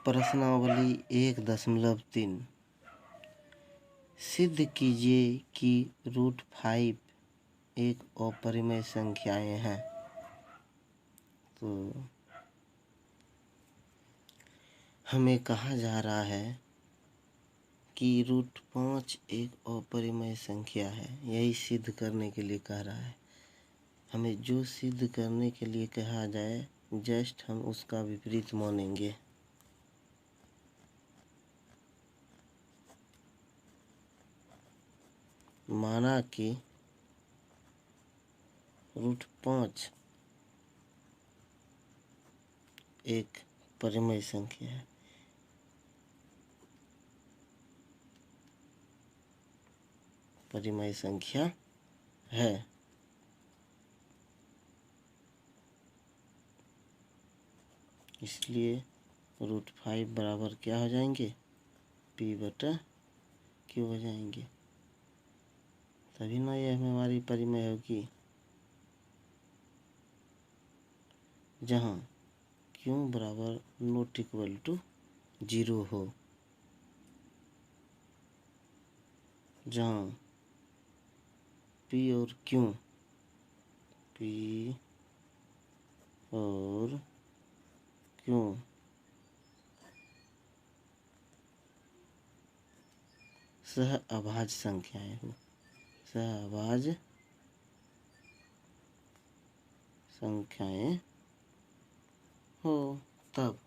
प्रश्नावली 1.3 सिद्ध कीजिए कि √5 एक अपरिमेय संख्याएं हैं। तो हमें कहा जा रहा है कि √5 एक अपरिमेय संख्या है। यही सिद्ध करने के लिए कह रहा है। हमें जो सिद्ध करने के लिए कहा जाए जस्ट हम उसका विपरीत मानेंगे। माना कि √5 एक परिमेय संख्या है। परिमेय संख्या है। इसलिए √5 बराबर क्या हो जाएंगे? P/Q हो जाएंगे। तभी ना ये हमारी परिमेय होगी। जहाँ Q बराबर ≠0 हो। जहाँ P और Q सहअभाज्य संख्याएं हो। सहअभाज्य संख्याएं हो। तब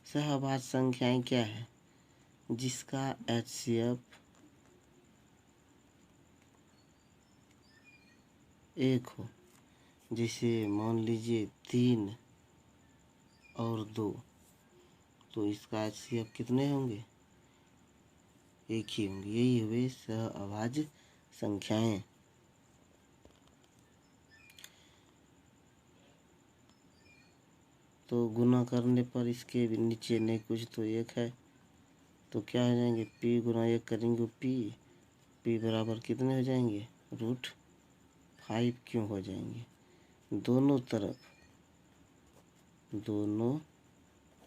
सहअभाज्य संख्याएं क्या है? जिसका HCF 1 हो। जैसे मान लीजिए 3 और 2, तो इसका HCF कितने होंगे? 1 ही होंगे। यही हुए सहअभाज्य संख्याएं। तो गुना करने पर इसके नीचे नहीं कुछ तो 1 है, तो क्या हो जाएंगे? P गुना 1 करेंगे P बराबर कितने हो जाएंगे? √5Q हो जाएंगे। दोनों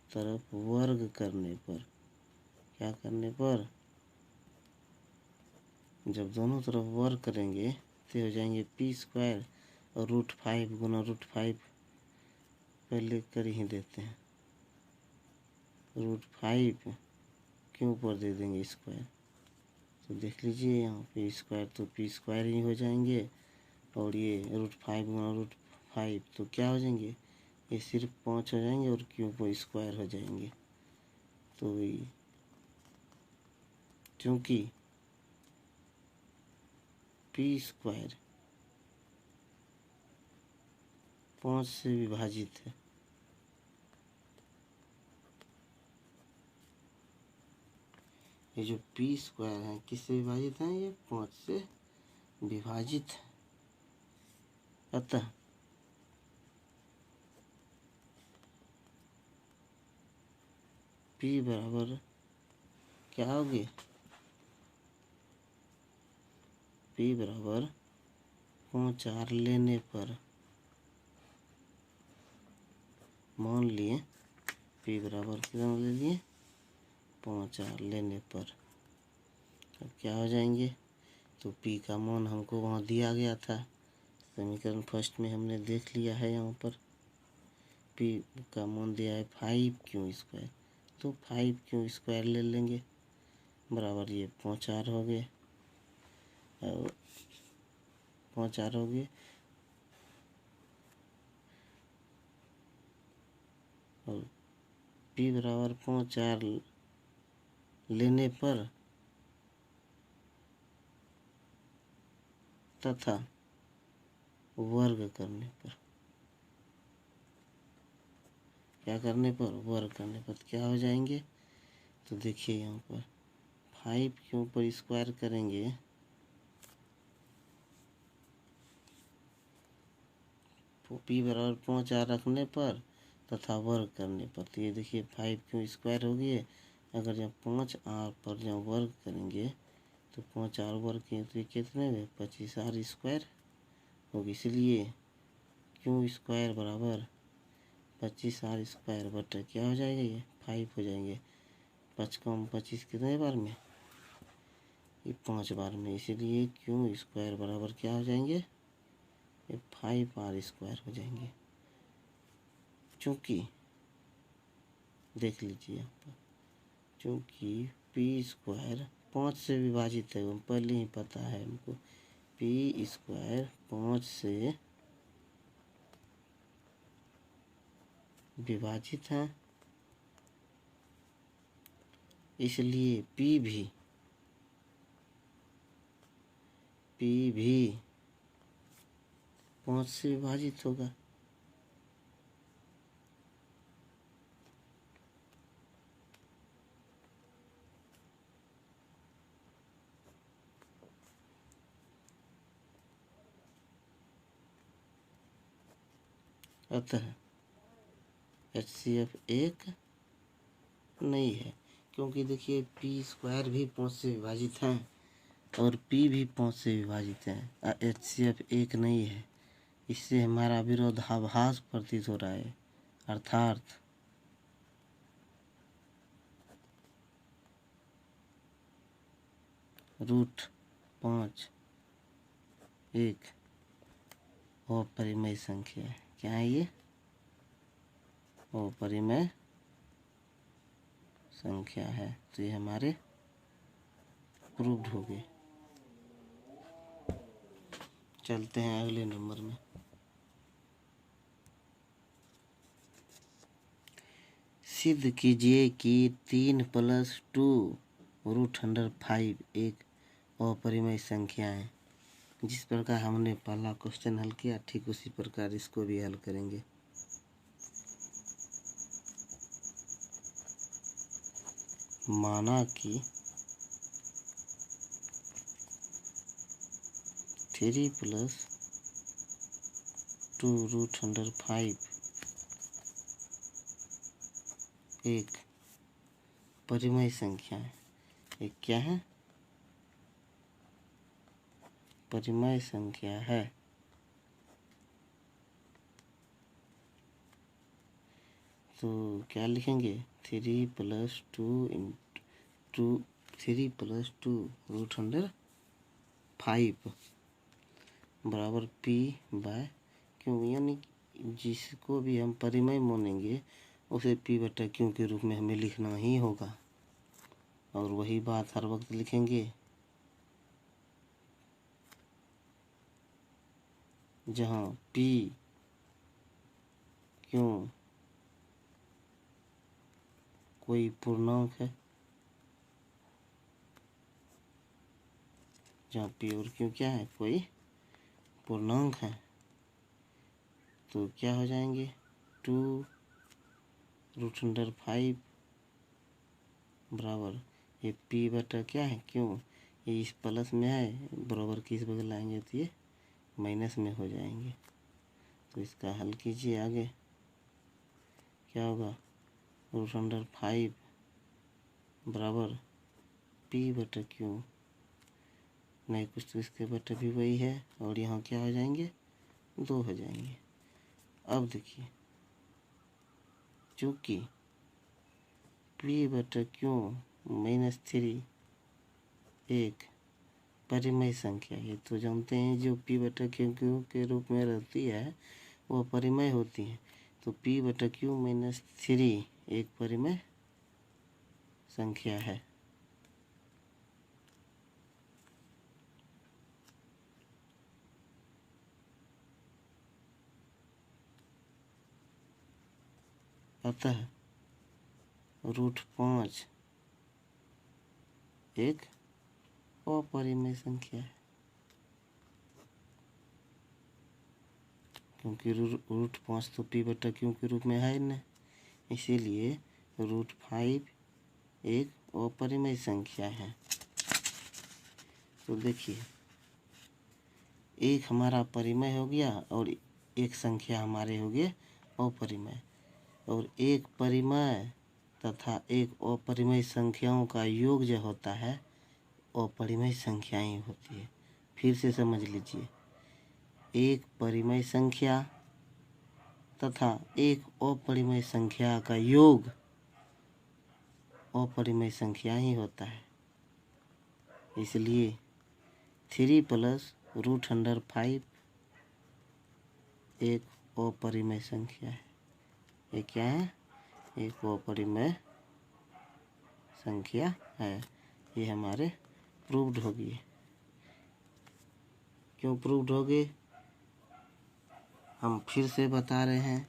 तरफ वर्ग करने पर, क्या करने पर? जब दोनों तरफ वर्ग करेंगे तो हो जाएंगे P² और √5 गुना √5 पहले कर ही देते हैं। √5 क्यों पर दे देंगे स्क्वायर। तो देख लीजिए यहाँ पे स्क्वायर तो P² ही हो जाएंगे, और ये √5 गुना √5 तो क्या हो जाएंगे? ये सिर्फ 5 हो जाएंगे और Q को स्क्वायर हो जाएंगे। तो क्योंकि P² 5 से विभाजित है, ये जो P² है किससे विभाजित है? ये 5 से विभाजित है। अतः P बराबर क्या होगी? P बराबर 5R लेने पर, मान लिए P बराबर कितना ले लिए? 5R लेने पर। अब क्या हो जाएंगे? तो P का मान हमको वहाँ दिया गया था, समीकरण फर्स्ट में हमने देख लिया है। यहाँ पर P का मान दिया है 5Q², तो 5Q² ले लेंगे बराबर ये 5R हो गए। और 5R हो गए, और P बराबर 5R लेने पर तथा वर्ग करने पर, क्या करने पर? वर्ग करने पर क्या हो जाएंगे? तो देखिए यहाँ पर 5Q पर स्क्वायर करेंगे P बराबर 5R रखने पर तथा वर्ग करने पर, तो ये देखिए 5Q² हो गई। अगर जब 5R पर जब वर्ग करेंगे तो 5R वर्ग किए तो ये कितने हुए? 25R² होगी। इसलिए Q² बराबर 25R² बटा क्या हो जाएगा? ये 5 हो जाएंगे। 5 कम 25 कितने बार में? ये 5 बार में, इसीलिए क्यू स्क्वायर बराबर क्या हो जाएंगे? ये 5r² हो जाएंगे। चूँकि देख लीजिए यहाँ पर, चूँकि पी स्क्वायर 5 से विभाजित है, पहले ही पता है हमको। पी स्क्वायर 5 से विभाजित है, इसलिए पी भी 5 से विभाजित होगा। अतः HCF एक नहीं है, क्योंकि देखिए पी स्क्वायर भी 5 से विभाजित है और पी भी 5 से विभाजित है। HCF एक नहीं है, इससे हमारा विरोधाभास प्रतीत हो रहा है। अर्थात √5 एक अपरिमेय संख्या है। क्या है ये? अपरिमेय संख्या है। तो ये हमारे प्रूव्ड हो गए। चलते हैं अगले नंबर में। सिद्ध कीजिए कि 3 + 2 √5 एक अपरिमेय संख्या है। जिस प्रकार हमने पहला क्वेश्चन हल किया, ठीक उसी प्रकार इसको भी हल करेंगे। माना कि 3 + 2 √5 एक परिमेय संख्या है। एक क्या है? परिमेय संख्या है। तो क्या लिखेंगे? 3 + 2 √5 बराबर p/q, यानी जिसको भी हम परिमेय मानेंगे उसे p/q के रूप में हमें लिखना ही होगा। और वही बात हर वक्त लिखेंगे। जहाँ p q कोई पूर्णांक है, जहाँ p और q क्या है? कोई पूर्णांक है, तो क्या हो जाएंगे? 2 √5 बराबर ये p/, क्या है? क्यों? ये इस प्लस में है, बराबर किस बगल लाएंगे तो ये माइनस में हो जाएंगे। तो इसका हल कीजिए आगे। क्या होगा? √5 बराबर p/q, नहीं कुछ तो इसके बटा भी वही है, और यहाँ क्या हो जाएंगे? 2 हो जाएंगे। अब देखिए, चूँकि p/q -3 एक परिमेय संख्या है, तो जानते हैं जो p/q के रूप में रहती है वो परिमेय होती है। तो p/q -3 एक परिमेय संख्या है। अतः √5 एक अपरिमेय संख्या है, क्योंकि √5 तो p/q के रूप में है न, इसीलिए √5 एक अपरिमेय संख्या है। तो देखिए, एक हमारा परिमेय हो गया और एक संख्या हमारे हो गए अपरिमेय, और एक परिमेय तथा एक अपरिमेय संख्याओं का योग जो होता है अपरिमेय संख्याएं होती है। फिर से समझ लीजिए, एक परिमेय संख्या तथा एक अपरिमेय संख्या का योग अपरिमेय संख्या ही होता है। इसलिए 3 प्लस √5 एक अपरिमेय संख्या है। ये क्या है? एक अपरिमेय संख्या है। ये हमारे प्रूव्ड हो गई। क्यों प्रूव्ड हो गए? हम फिर से बता रहे हैं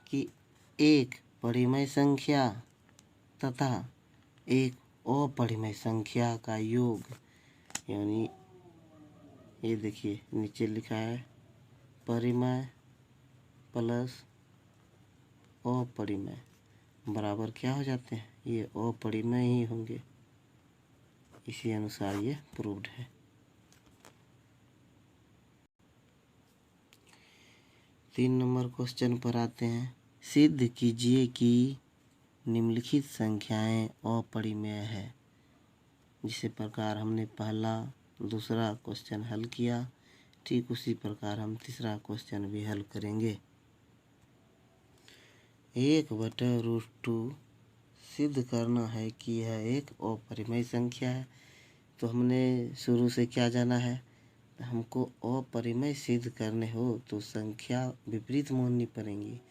कि एक परिमेय संख्या तथा एक अपरिमेय संख्या का योग, यानी ये देखिए नीचे लिखा है परिमेय प्लस अपरिमेय बराबर क्या हो जाते हैं? ये अपरिमेय ही होंगे। इसी अनुसार ये प्रूव्ड है। 3 नंबर क्वेश्चन पर आते हैं। सिद्ध कीजिए कि निम्नलिखित संख्याएं अपरिमेय है। जिस प्रकार हमने पहला दूसरा क्वेश्चन हल किया, ठीक उसी प्रकार हम तीसरा क्वेश्चन भी हल करेंगे। 1/√2 सिद्ध करना है कि यह एक अपरिमेय संख्या है। तो हमने शुरू से क्या जाना है? हमको अपरिमेय सिद्ध करने हो तो संख्या विपरीत माननी पड़ेंगी।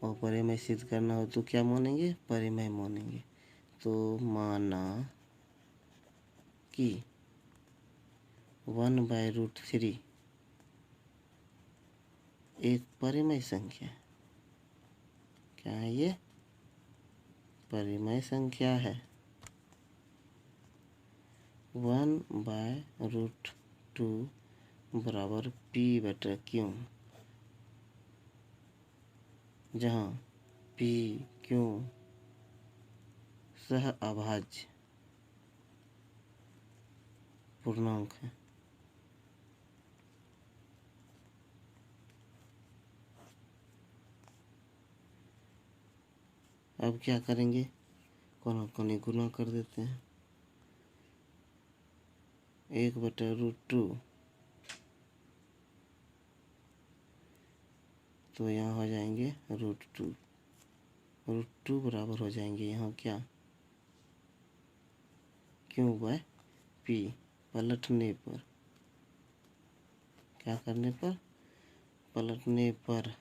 अपरिमेय सिद्ध करना हो तो क्या मानेंगे? परिमेय मानेंगे। तो माना कि 1/√3 एक परिमेय संख्या है। क्या है ये? परिमेय संख्या है। 1/√2 बराबर p/q, जहाँ p/q सह अभाज्य पूर्णांक है। अब क्या करेंगे? कोना कोनी गुना कर देते हैं। 1/√2 तो यहाँ हो जाएंगे √2। √2 बराबर हो जाएंगे यहाँ क्या? q/p। पलटने पर, क्या करने पर? पलटने पर।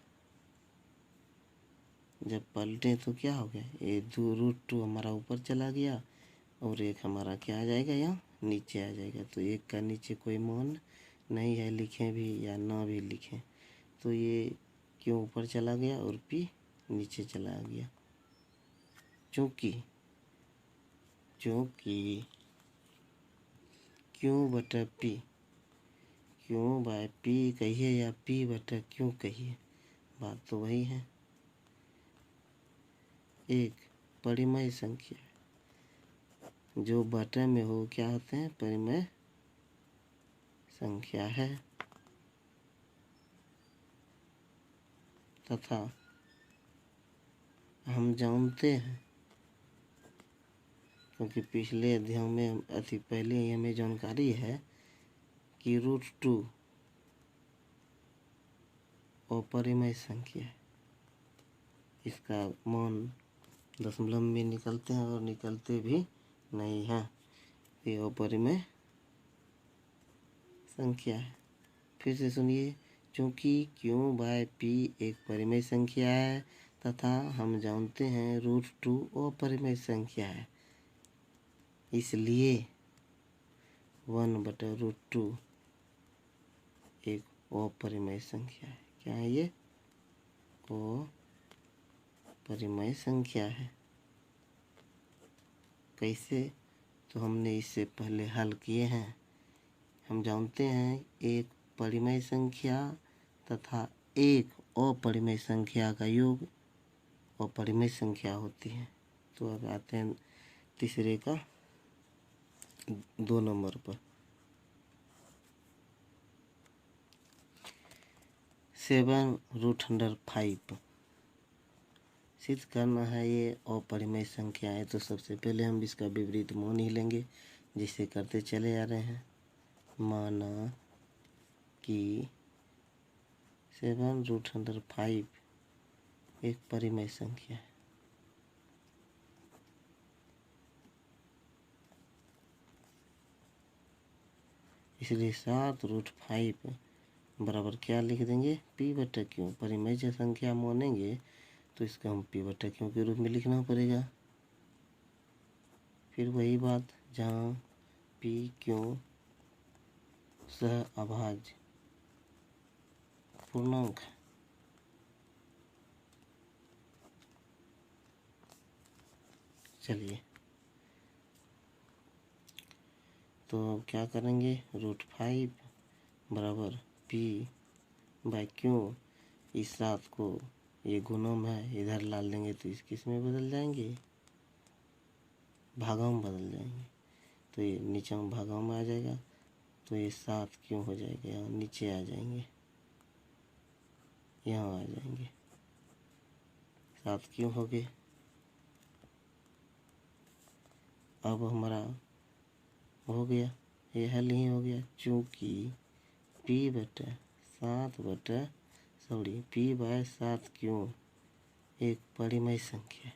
जब पलटे तो क्या हो गया? ये √2 हमारा ऊपर चला गया और एक हमारा क्या आ जाएगा? यहाँ नीचे आ जाएगा। तो एक का नीचे कोई मान नहीं है, लिखें भी या ना भी लिखें। तो ये क्यों ऊपर चला गया और p नीचे चला गया। चूँकि q/p, q/p कहिए या p/q कहिए, बात तो वही है। एक परिमेय संख्या जो बटे में हो क्या होते हैं? परिमेय संख्या है। तथा हम जानते हैं, क्योंकि पिछले अध्याय में पहले ही हमें जानकारी है कि √2 अपरिमेय संख्या है। इसका मान दशमलव में निकलते हैं और निकलते भी नहीं हैं। ये अपरिमेय संख्या है। फिर से सुनिए। चूँकि q/p एक परिमेय संख्या है तथा हम जानते हैं √2 अपरिमेय संख्या है, इसलिए 1/√2 एक अपरिमेय संख्या है। क्या है ये? अपरिमेय संख्या है। कैसे? तो हमने इससे पहले हल किए हैं। हम जानते हैं एक परिमेय संख्या तथा एक अपरिमेय संख्या का योग अपरिमेय संख्या होती है। तो अब आते हैं तीसरे का 2 नंबर पर। 7√5 सिद्ध करना है ये अपरिमेय संख्या है। तो सबसे पहले हम इसका विपरीत मान ही लेंगे, जिसे करते चले आ रहे हैं। माना कि 7√5 एक परिमेय संख्या है। इसलिए 7√5 बराबर क्या लिख देंगे, p/q। परिमेय जब संख्या मानेंगे तो इसका हम p/q के रूप में लिखना पड़ेगा। फिर वही बात, जहाँ p/q सह अभाज्य पूर्णांक है। चलिए, तो अब क्या करेंगे, √5 बराबर p/q। इस 7 को, ये गुणम है, इधर डाल देंगे तो इस किस में बदल जाएंगे, भागों में बदल जाएंगे। तो ये नीचे में भागों में आ जाएगा, तो ये 7q हो जाएगा। यहाँ नीचे आ जाएंगे, यहाँ आ जाएंगे, 7q हो गए। अब हमारा हो गया, ये हल ही हो गया, चूँकि p/7q एक परिमेय संख्या है।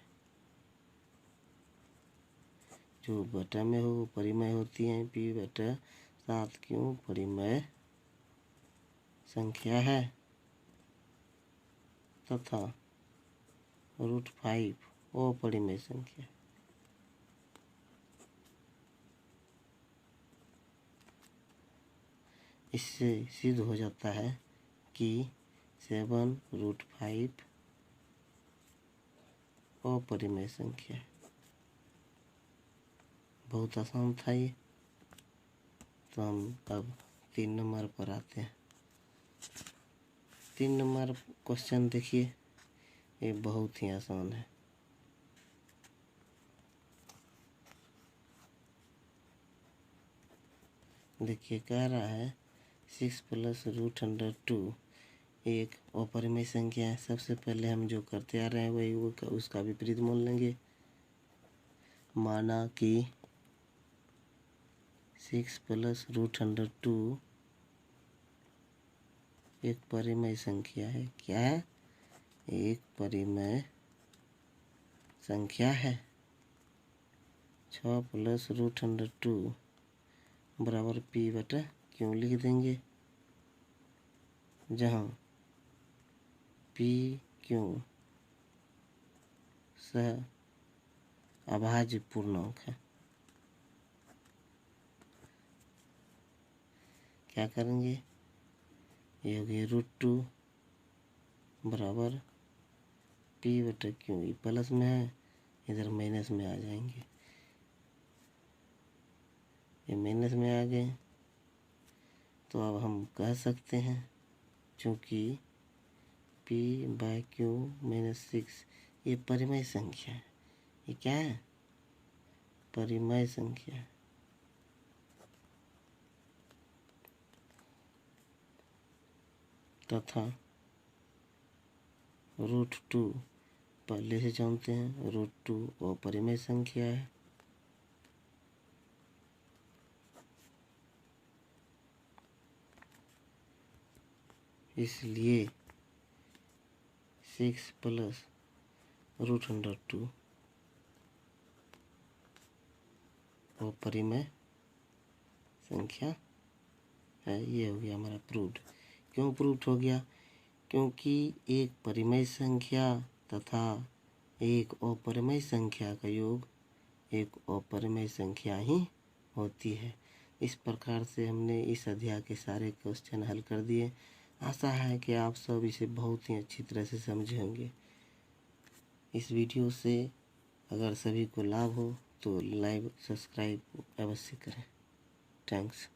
जो बटा में हो वो परिमेय होती है। p/7q परिमेय संख्या है तथा √5 अपरिमेय संख्या। इससे सिद्ध हो जाता है कि 7√5 अपरिमेय संख्या है। बहुत आसान था ये। तो हम अब 3 नंबर पर आते हैं। 3 नंबर क्वेश्चन देखिए, ये बहुत ही आसान है। देखिए, कह रहा है 6 + √2 एक अपरिमेय संख्या है। सबसे पहले हम जो करते आ रहे हैं वही उसका विपरीत मान लेंगे। माना कि 6 + √2 एक परिमेय संख्या है। क्या है? एक परिमेय संख्या है। 6 + √2 बराबर p/q लिख देंगे, जहाँ p/q सह अभाज्य पूर्णांक है। क्या करेंगे, ये हो गया √2 बराबर p/q। ये प्लस में है, इधर माइनस में आ जाएंगे, ये माइनस में आ गए। तो अब हम कह सकते हैं, चूँकि p/q - 6 ये परिमेय संख्या है। ये क्या है? परिमेय संख्या है। तथा √2 पहले से जानते हैं, √2 अपरिमेय संख्या है। इसलिए 6 + √2 अपरिमेय संख्या है। ये हो गया हमारा प्रूव्ड। क्यों प्रूव्ड हो गया? क्योंकि एक परिमेय संख्या तथा एक अपरिमेय संख्या का योग एक अपरिमेय संख्या ही होती है। इस प्रकार से हमने इस अध्याय के सारे क्वेश्चन हल कर दिए। आशा है कि आप सब इसे बहुत ही अच्छी तरह से समझे होंगे। इस वीडियो से अगर सभी को लाभ हो तो लाइक सब्सक्राइब अवश्य करें। थैंक्स।